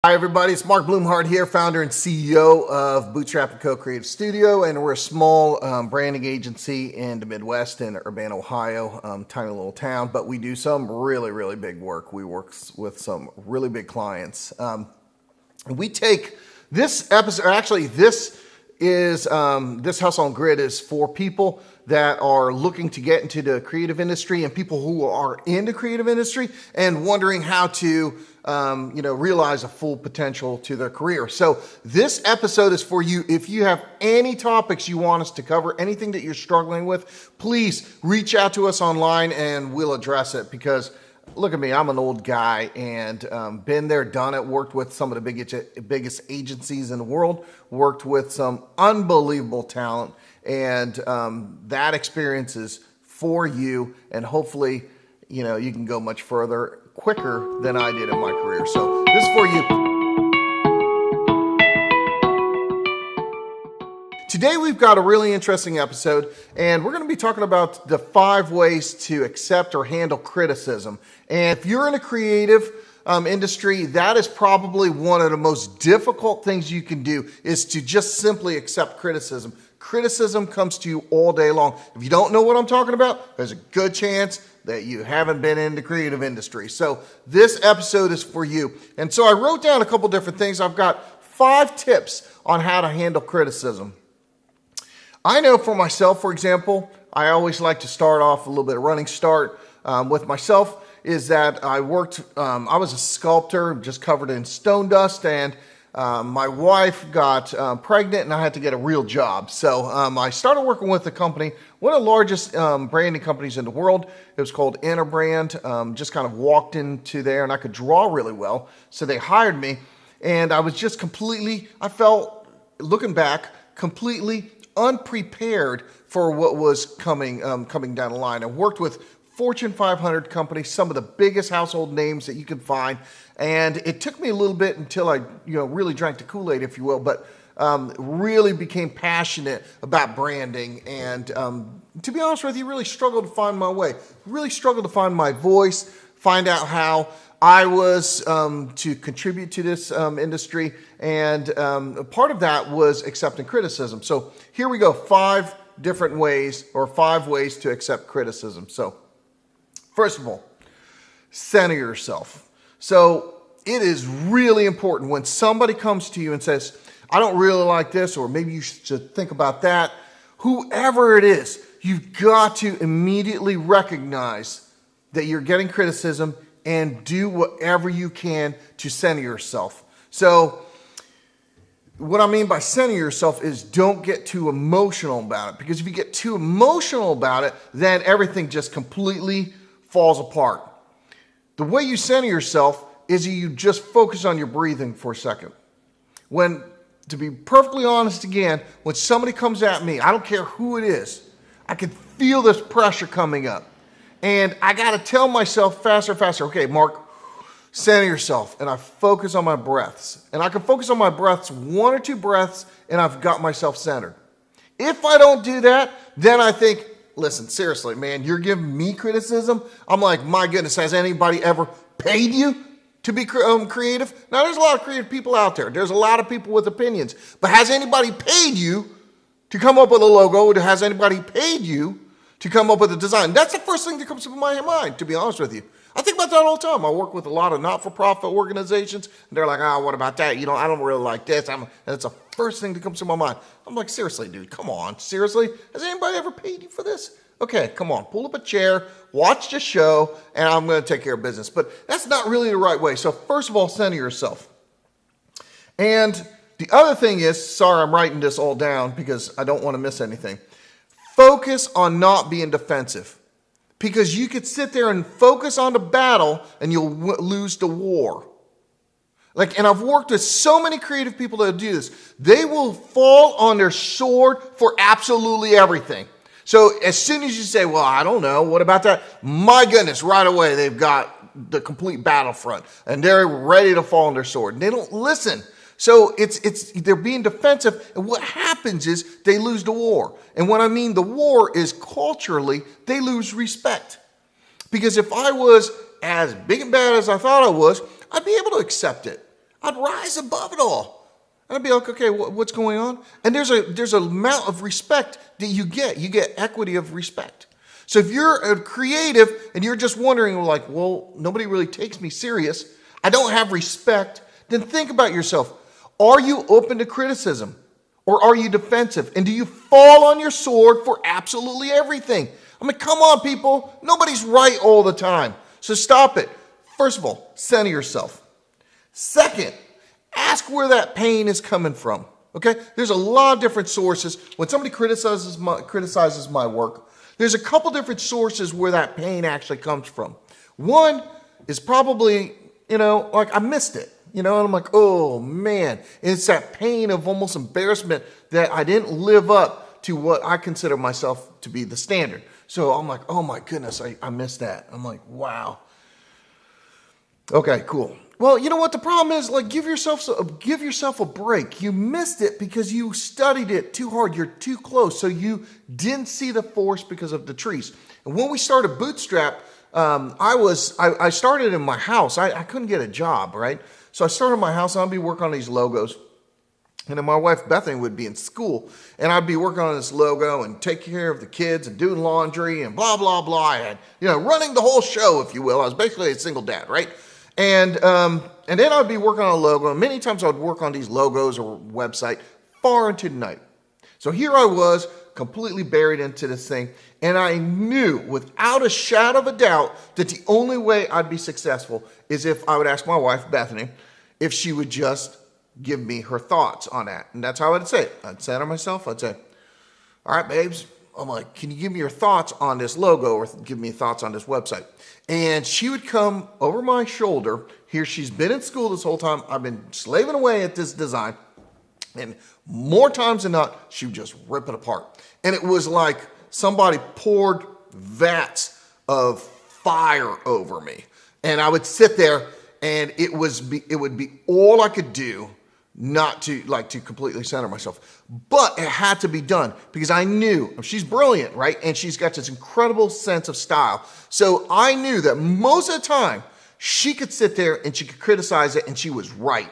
Hi everybody, it's Mark Blumhardt here, founder and CEO of Bootstrap & Co. Creative Studio, and we're a small branding agency in the Midwest in Urbana, Ohio, tiny little town, but we do some really big work. We work with some really big clients. We take this episode, or actually this Hustle on Grid is for people that are looking to get into the creative industry and people who are in the creative industry and wondering how to realize a full potential to their career. So this episode is for you. If you have any topics you want us to cover, anything that you're struggling with, please reach out to us online and we'll address it, because look at me, I'm an old guy and been there, done it, worked with some of the biggest agencies in the world, worked with some unbelievable talent, and that experience is for you, and hopefully, you can go much further quicker than I did in my career. So this is for you. Today we've got a really interesting episode, and we're going to be talking about the 5 ways to accept or handle criticism. And if you're in a creative industry, that is probably one of the most difficult things you can do, is to just simply accept criticism. Criticism comes to you all day long. If you don't know what I'm talking about, there's a good chance that you haven't been in the creative industry. So this episode is for you. And so I wrote down a couple different things. I've got 5 tips on how to handle criticism. I know for myself, for example, I always like to start off a little bit of running start with myself, is that I was a sculptor just covered in stone dust, and my wife got pregnant and I had to get a real job. So I started working with a company, one of the largest branding companies in the world. It was called Interbrand. Just kind of walked into there and I could draw really well. So they hired me, and I was just I felt, looking back, completely unprepared for what was coming down the line. I worked with Fortune 500 companies, some of the biggest household names that you can find, and it took me a little bit until I really drank the Kool-Aid, if you will, but really became passionate about branding, and to be honest with you, really struggled to find my way, really struggled to find my voice, find out how I was to contribute to this industry, and part of that was accepting criticism. So here we go, 5 different ways, or 5 ways to accept criticism. So first of all, center yourself. So it is really important when somebody comes to you and says, I don't really like this, or maybe you should think about that. Whoever it is, you've got to immediately recognize that you're getting criticism and do whatever you can to center yourself. So what I mean by center yourself is don't get too emotional about it, because if you get too emotional about it, then everything just completely falls apart. The way you center yourself is you just focus on your breathing for a second. To be perfectly honest again, when somebody comes at me, I don't care who it is, I can feel this pressure coming up. And I got to tell myself faster, okay, Mark, center yourself. And I focus on my breaths. And I can focus on my breaths, 1 or 2 breaths, and I've got myself centered. If I don't do that, then I think, listen, seriously, man, you're giving me criticism? I'm like, my goodness, has anybody ever paid you to be creative? Now, there's a lot of creative people out there. There's a lot of people with opinions. But has anybody paid you to come up with a logo? Has anybody paid you to come up with a design? That's the first thing that comes to my mind, to be honest with you. I think about that all the time. I work with a lot of not-for-profit organizations, and they're like, what about that? I don't really like this. And it's the first thing that comes to my mind. I'm like, seriously, dude, come on. Seriously? Has anybody ever paid you for this? Okay, come on. Pull up a chair, watch the show, and I'm going to take care of business. But that's not really the right way. So first of all, center yourself. And the other thing is, sorry, I'm writing this all down because I don't want to miss anything. Focus on not being defensive, because you could sit there and focus on the battle and you'll lose the war. And I've worked with so many creative people that do this. They will fall on their sword for absolutely everything. So as soon as you say, well, I don't know, what about that? My goodness, right away they've got the complete battlefront and they're ready to fall on their sword. And they don't listen. So they're being defensive, and what happens is they lose the war. And what I mean the war is culturally, they lose respect. Because if I was as big and bad as I thought I was, I'd be able to accept it. I'd rise above it all. And I'd be like, okay, what's going on? And there's an amount of respect that you get. You get equity of respect. So if you're a creative and you're just wondering, like, well, nobody really takes me serious, I don't have respect, then think about yourself. Are you open to criticism? Or are you defensive? And do you fall on your sword for absolutely everything? I mean, come on, people. Nobody's right all the time. So stop it. First of all, center yourself. Second, ask where that pain is coming from. Okay? There's a lot of different sources. When somebody criticizes my work, there's a couple different sources where that pain actually comes from. One is probably, like I missed it. And I'm like, oh man, it's that pain of almost embarrassment that I didn't live up to what I consider myself to be the standard. So I'm like, oh my goodness, I missed that. I'm like, wow. Okay, cool. Well, you know what the problem is? Like, give yourself a break. You missed it because you studied it too hard. You're too close. So you didn't see the forest because of the trees. And when we started Bootstrap, I started in my house. I couldn't get a job, right? So I started in my house, and I'd be working on these logos. And then my wife, Bethany, would be in school, and I'd be working on this logo and taking care of the kids and doing laundry and blah, blah, blah. I had, running the whole show, if you will. I was basically a single dad, right? And then I'd be working on a logo, and many times I would work on these logos or website far into the night. So here I was, completely buried into this thing, and I knew without a shadow of a doubt that the only way I'd be successful is if I would ask my wife, Bethany, if she would just give me her thoughts on that. And that's how I'd say it. I'd center myself. I'd say, all right, babes. I'm like, can you give me your thoughts on this logo or give me thoughts on this website? And she would come over my shoulder. Here, she's been in school this whole time. I've been slaving away at this design. And more times than not, she would just rip it apart. And it was like somebody poured vats of fire over me. And I would sit there, and it would be all I could do not to completely center myself. But it had to be done because I knew she's brilliant, right? And she's got this incredible sense of style. So I knew that most of the time she could sit there and she could criticize it and she was right.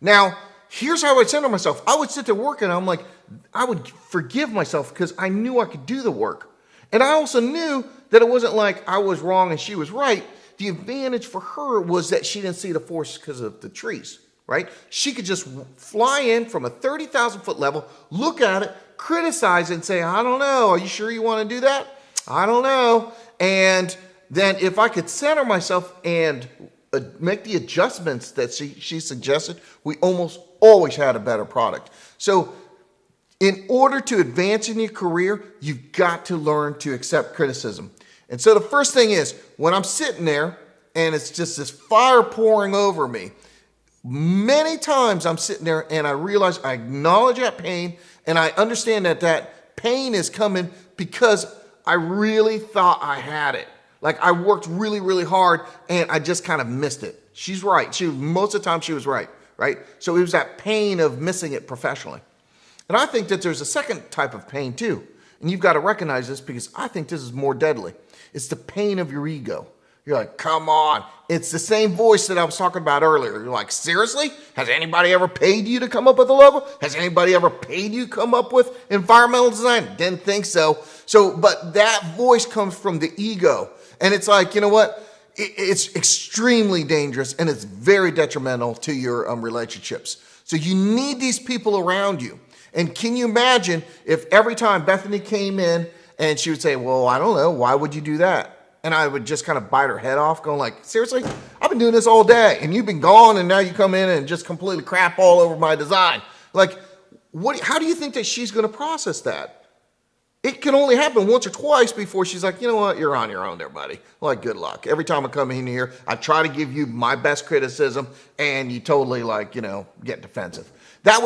Now, here's how I center myself. I would sit there working, and I'm like, I would forgive myself because I knew I could do the work. And I also knew that it wasn't like I was wrong and she was right. The advantage for her was that she didn't see the forest because of the trees, right? She could just fly in from a 30,000 foot level, look at it, criticize it, and say, I don't know. Are you sure you want to do that? I don't know. And then if I could center myself and make the adjustments that she suggested, we almost always had a better product. So in order to advance in your career, you've got to learn to accept criticism. And so the first thing is, when I'm sitting there and it's just this fire pouring over me, many times I'm sitting there and I realize I acknowledge that pain and I understand that pain is coming because I really thought I had it. Like I worked really, really hard and I just kind of missed it. She's right. Most of the time she was right? So it was that pain of missing it professionally. And I think that there's a second type of pain too. And you've got to recognize this because I think this is more deadly. It's the pain of your ego. You're like, come on. It's the same voice that I was talking about earlier. You're like, seriously? Has anybody ever paid you to come up with a logo? Has anybody ever paid you to come up with environmental design? Didn't think so. But that voice comes from the ego. And it's like, you know what? It's extremely dangerous and it's very detrimental to your relationships. So you need these people around you. And can you imagine if every time Bethany came in and she would say, well, I don't know, why would you do that? And I would just kind of bite her head off going like, seriously? I've been doing this all day and you've been gone and now you come in and just completely crap all over my design. Like, how do you think that she's going to process that? It can only happen once or twice before she's like, you know what, you're on your own there, buddy. Like, good luck. Every time I come in here, I try to give you my best criticism and you totally get defensive. I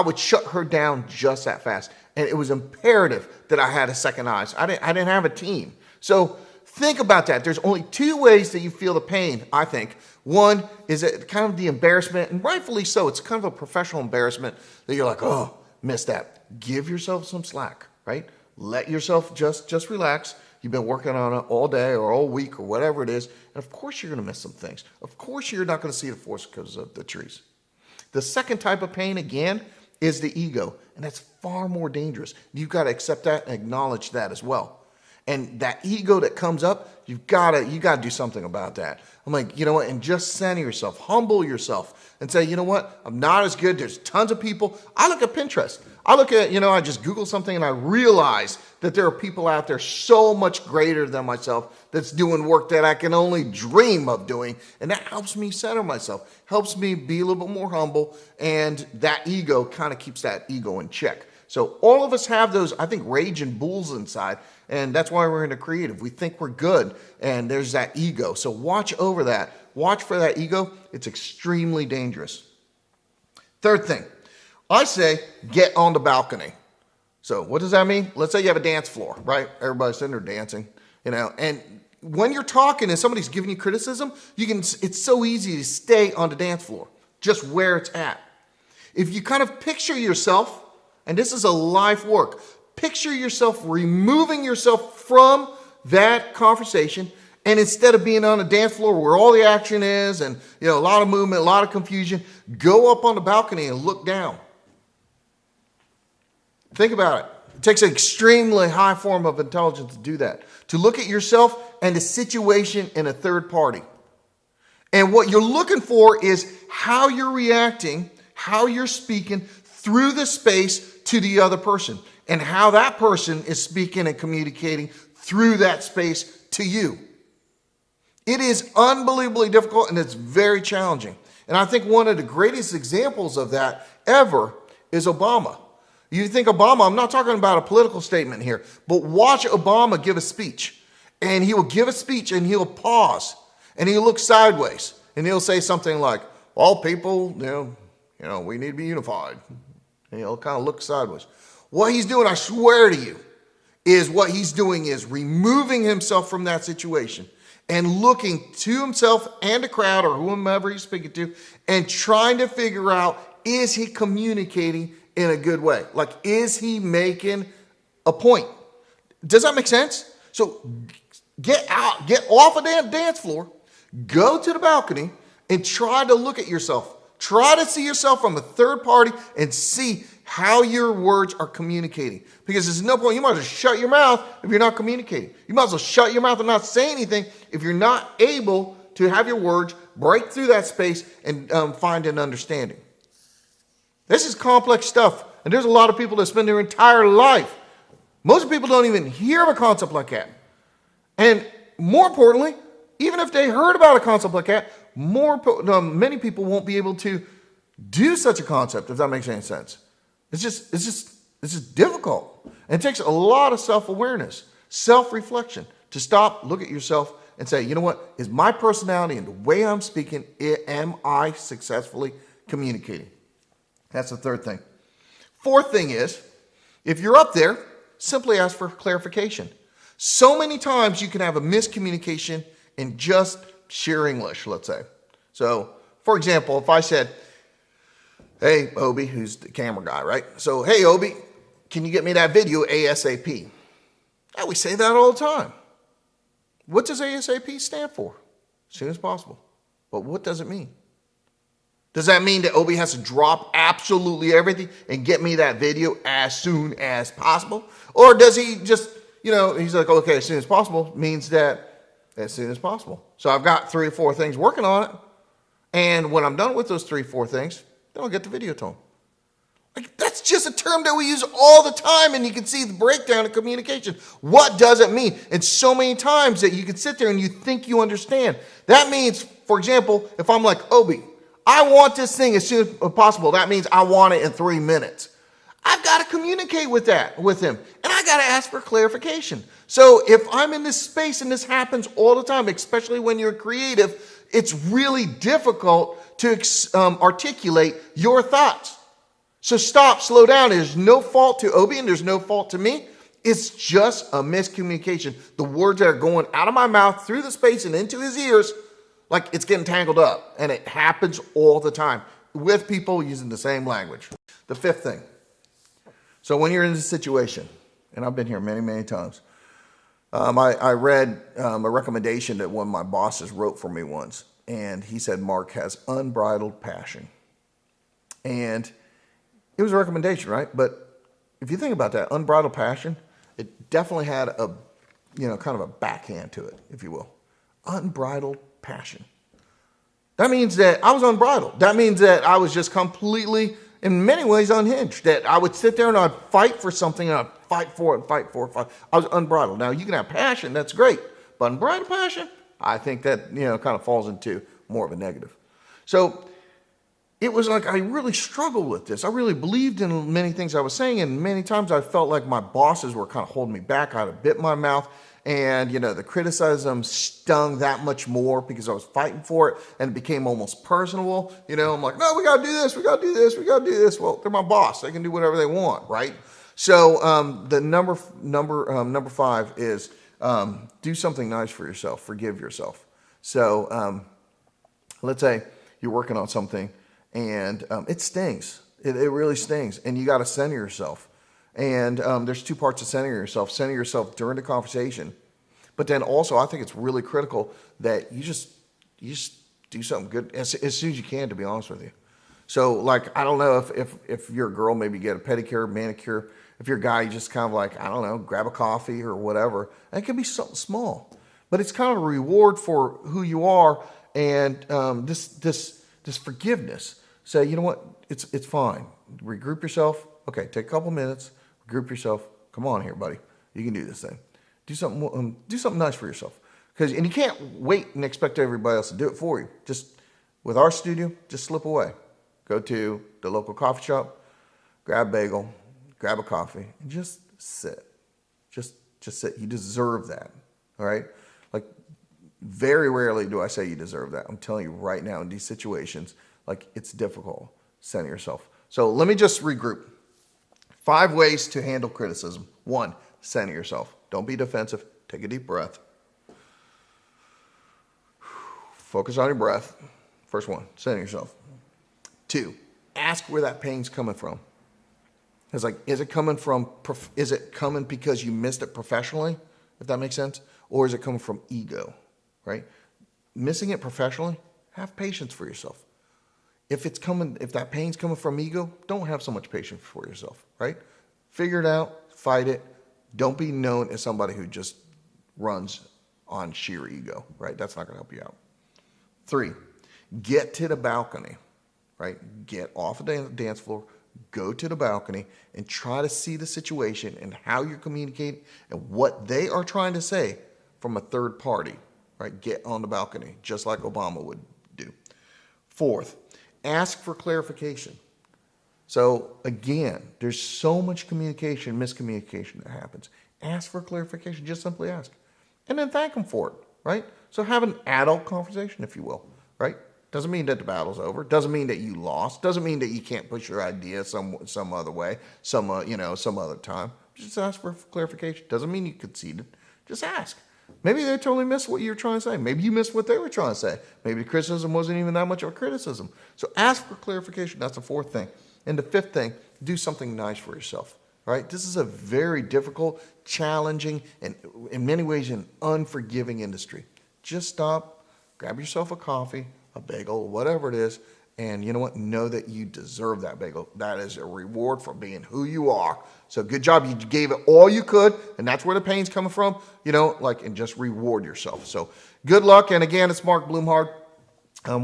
would shut her down just that fast. And it was imperative that I had a second eyes. I didn't have a team. So think about that. There's only two ways that you feel the pain, I think. One is kind of the embarrassment, and rightfully so. It's kind of a professional embarrassment that you're like, oh, missed that. Give yourself some slack, right? Let yourself just relax. You've been working on it all day or all week or whatever it is. And of course you're going to miss some things. Of course you're not going to see the forest because of the trees. The second type of pain, again, is the ego. And that's far more dangerous. You've got to accept that and acknowledge that as well. And that ego that comes up, you got to do something about that. I'm like, you know what? And just center yourself, humble yourself and say, you know what? I'm not as good. There's tons of people. I look at Pinterest. I look at, I just Google something and I realize that there are people out there so much greater than myself that's doing work that I can only dream of doing. And that helps me center myself, helps me be a little bit more humble. And that ego kind of keeps that ego in check. So all of us have those, I think, raging bulls inside. And that's why we're into creative. We think we're good. And there's that ego. So watch over that. Watch for that ego. It's extremely dangerous. Third thing, I say get on the balcony. So what does that mean? Let's say you have a dance floor, right? Everybody's sitting there dancing, and when you're talking and somebody's giving you criticism, it's so easy to stay on the dance floor, just where it's at. If you kind of picture yourself, and this is a life work, picture yourself removing yourself from that conversation, and instead of being on a dance floor where all the action is and a lot of movement, a lot of confusion, go up on the balcony and look down. Think about it. It takes an extremely high form of intelligence to do that. To look at yourself and the situation in a third party. And what you're looking for is how you're reacting, how you're speaking through the space to the other person. And how that person is speaking and communicating through that space to you. It is unbelievably difficult and it's very challenging. And I think one of the greatest examples of that ever is Obama. You think Obama, I'm not talking about a political statement here, but watch Obama give a speech. And he will give a speech and he'll pause and he'll look sideways and he'll say something like, all people, we need to be unified. And he'll kind of look sideways. What he's doing, I swear to you, is what he's doing is removing himself from that situation and looking to himself and the crowd or whomever he's speaking to and trying to figure out, is he communicating in a good way? Like, is he making a point? Does that make sense? So get out, get off of that dance floor, go to the balcony and try to look at yourself. Try to see yourself from a third party and see how your words are communicating. Because there's no point, you might as well shut your mouth if you're not communicating. You might as well shut your mouth and not say anything if you're not able to have your words break through that space and find an understanding. This is complex stuff. And there's a lot of people that spend their entire life. Most people don't even hear of a concept like that. And more importantly, even if they heard about a concept like that, many people won't be able to do such a concept, if that makes any sense. It's just difficult. And it takes a lot of self-awareness, self-reflection to stop, look at yourself and say, you know what, is my personality and the way I'm speaking, am I successfully communicating? That's the third thing. Fourth thing is, if you're up there, simply ask for clarification. So many times you can have a miscommunication in just sheer English, let's say. So, for example, if I said, hey, Obi, who's the camera guy, right? So, hey, Obi, can you get me that video ASAP? Yeah, we say that all the time. What does ASAP stand for? As soon as possible. But what does it mean? Does that mean that Obi has to drop absolutely everything and get me that video as soon as possible? Or does he just, he's like, okay, as soon as possible means that as soon as possible. So I've got 3 or 4 things working on it. And when I'm done with those 3 or 4 things, then I'll get the video to him. Like, that's just a term that we use all the time, and you can see the breakdown of communication. What does it mean? And so many times that you can sit there and you think you understand. That means, for example, if I'm like, Obi, I want this thing as soon as possible. That means I want it in 3 minutes. I've got to communicate with him, and I got to ask for clarification. So if I'm in this space and this happens all the time, especially when you're creative, it's really difficult to articulate your thoughts. So stop, slow down. There's no fault to Obi and there's no fault to me. It's just a miscommunication. The words that are going out of my mouth through the space and into his ears, like it's getting tangled up. And it happens all the time with people using the same language. The fifth thing. So when you're in this situation, and I've been here many, many times, I read a recommendation that one of my bosses wrote for me once. And he said, Mark has unbridled passion. And it was a recommendation, right? But if you think about that, unbridled passion, it definitely had a, kind of a backhand to it, if you will. Unbridled passion. That means that I was unbridled. That means that I was just completely, in many ways, unhinged. That I would sit there and I'd fight for something and I'd fight for it and fight for it. I was unbridled. Now, you can have passion, that's great. But unbridled passion, I think that, kind of falls into more of a negative. So it was like I really struggled with this. I really believed in many things I was saying, and many times I felt like my bosses were kind of holding me back. I had a bit in my mouth, and the criticism stung that much more because I was fighting for it, and it became almost personal. I'm like, no, we got to do this, we got to do this, we got to do this. Well, they're my boss; they can do whatever they want, right? So the number 5 is do something nice for yourself. Forgive yourself. So let's say you're working on something. And it stings. It really stings. And you got to center yourself. And there's 2 parts to center yourself. Center yourself during the conversation. But then also, I think it's really critical that you just do something good as soon as you can, to be honest with you. So, like, I don't know if you're a girl, maybe get a pedicure, manicure. If you're a guy, you just kind of like, I don't know, grab a coffee or whatever. And it can be something small. But it's kind of a reward for who you are and this forgiveness. Say, you know what, it's fine. Regroup yourself. Okay, take a couple minutes. Regroup yourself. Come on here, buddy. You can do this thing. Do something nice for yourself. And you can't wait and expect everybody else to do it for you. Just with our studio, just slip away. Go to the local coffee shop, grab a bagel, grab a coffee, and just sit. Just sit. You deserve that. All right? Like, very rarely do I say you deserve that. I'm telling you right now, in these situations, like, it's difficult. Center yourself. So let me just regroup. 5 ways to handle criticism. 1, center yourself. Don't be defensive. Take a deep breath. Focus on your breath. First one, center yourself. 2, ask where that pain's coming from. It's like, is it coming because you missed it professionally, if that makes sense? Or is it coming from ego, right? Missing it professionally, have patience for yourself. If that pain's coming from ego, don't have so much patience for yourself, right? Figure it out, fight it. Don't be known as somebody who just runs on sheer ego, right? That's not going to help you out. 3, get to the balcony, right? Get off of the dance floor, go to the balcony, and try to see the situation and how you're communicating and what they are trying to say from a third party, right? Get on the balcony, just like Obama would do. 4th, ask for clarification. So again, there's so much miscommunication that happens. Ask for clarification. Just simply ask. And then thank them for it, right? So have an adult conversation, if you will, right? Doesn't mean that the battle's over. Doesn't mean that you lost. Doesn't mean that you can't push your idea some other way, some other time. Just ask for clarification. Doesn't mean you conceded. Just ask. Maybe they totally missed what you were trying to say. Maybe you missed what they were trying to say. Maybe the criticism wasn't even that much of a criticism. So ask for clarification. That's the 4th thing. And the 5th thing, do something nice for yourself. All right? This is a very difficult, challenging, and in many ways an unforgiving industry. Just stop, grab yourself a coffee, a bagel, whatever it is, and you know what? Know that you deserve that bagel. That is a reward for being who you are. So good job. You gave it all you could, and that's where the pain's coming from, and just reward yourself. So good luck. And again, it's Mark Blumhard.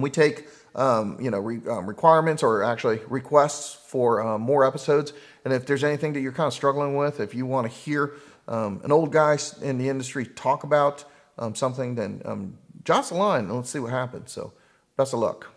We take, requirements or actually requests for more episodes. And if there's anything that you're kind of struggling with, if you want to hear an old guy in the industry talk about something, then drop us a line and let's see what happens. So best of luck.